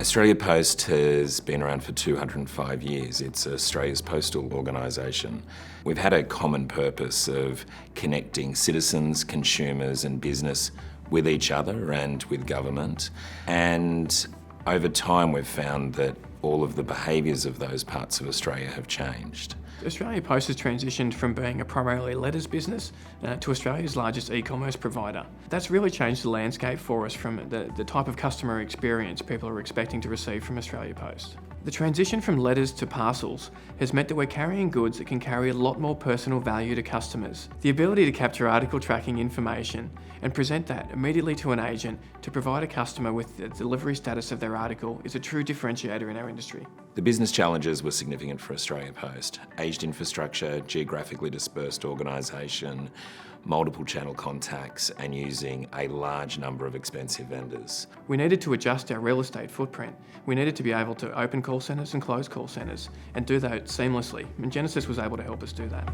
Australia Post has been around for 205 years. It's Australia's postal organisation. We've had a common purpose of connecting citizens, consumers and business with each other and with government. And over time we've found that all of the behaviours of those parts of Australia have changed. Australia Post has transitioned from being a primarily letters business to Australia's largest e-commerce provider. That's really changed the landscape for us from the type of customer experience people are expecting to receive from Australia Post. The transition from letters to parcels has meant that we're carrying goods that can carry a lot more personal value to customers. The ability to capture article tracking information and present that immediately to an agent to provide a customer with the delivery status of their article is a true differentiator in our industry. The business challenges were significant for Australia Post. Aged infrastructure, geographically dispersed organisation, multiple channel contacts and using a large number of expensive vendors. We needed to adjust our real estate footprint. We needed to be able to open call centres and close call centres and do that seamlessly, and Genesys was able to help us do that.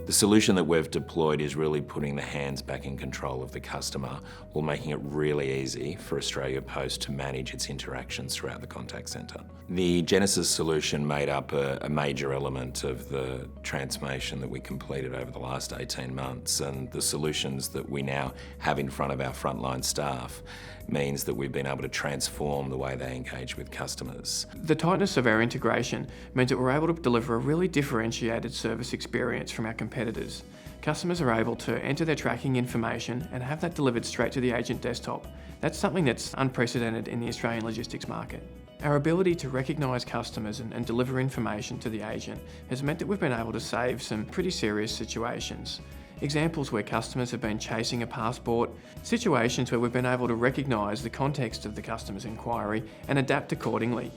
The solution that we've deployed is really putting the hands back in control of the customer while making it really easy for Australia Post to manage its interactions throughout the contact centre. The Genesys solution made up a major element of the transformation that we completed over the last 18 months, and the solutions that we now have in front of our frontline staff means that we've been able to transform the way they engage with customers. The tightness of our integration means that we're able to deliver a really differentiated service experience from our competitors. Customers are able to enter their tracking information and have that delivered straight to the agent desktop. That's something that's unprecedented in the Australian logistics market. Our ability to recognise customers and deliver information to the agent has meant that we've been able to save some pretty serious situations. Examples where customers have been chasing a passport, situations where we've been able to recognise the context of the customer's inquiry and adapt accordingly.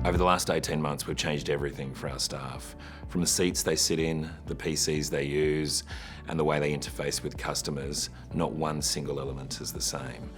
Over the last 18 months, we've changed everything for our staff. From the seats they sit in, the PCs they use, and the way they interface with customers, not one single element is the same.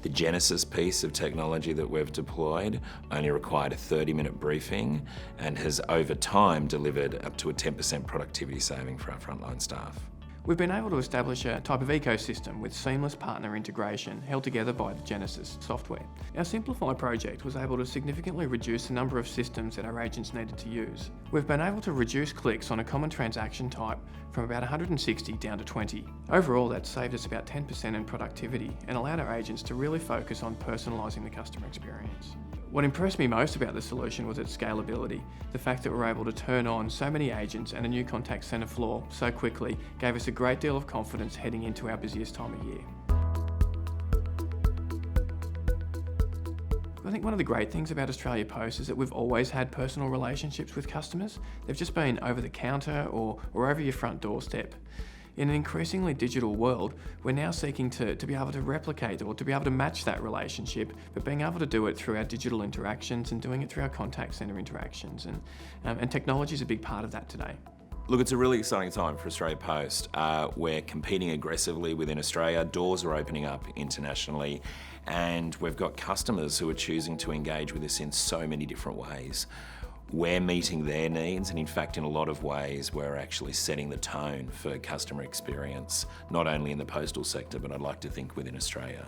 The Genesys piece of technology that we've deployed only required a 30-minute briefing and has over time delivered up to a 10% productivity saving for our frontline staff. We've been able to establish a type of ecosystem with seamless partner integration held together by the Genesys software. Our Simplify project was able to significantly reduce the number of systems that our agents needed to use. We've been able to reduce clicks on a common transaction type from about 160 down to 20. Overall, that saved us about 10% in productivity and allowed our agents to really focus on personalising the customer experience. What impressed me most about the solution was its scalability. The fact that we're able to turn on so many agents and a new contact centre floor so quickly gave us a great deal of confidence heading into our busiest time of year. I think one of the great things about Australia Post is that we've always had personal relationships with customers. They've just been over the counter or over your front doorstep. In an increasingly digital world, we're now seeking to be able to replicate or to be able to match that relationship, but being able to do it through our digital interactions and doing it through our contact centre interactions. And technology is a big part of that today. Look, it's a really exciting time for Australia Post. We're competing aggressively within Australia, doors are opening up internationally, and we've got customers who are choosing to engage with us in so many different ways. We're meeting their needs, and in fact, in a lot of ways, we're actually setting the tone for customer experience, not only in the postal sector, but I'd like to think within Australia.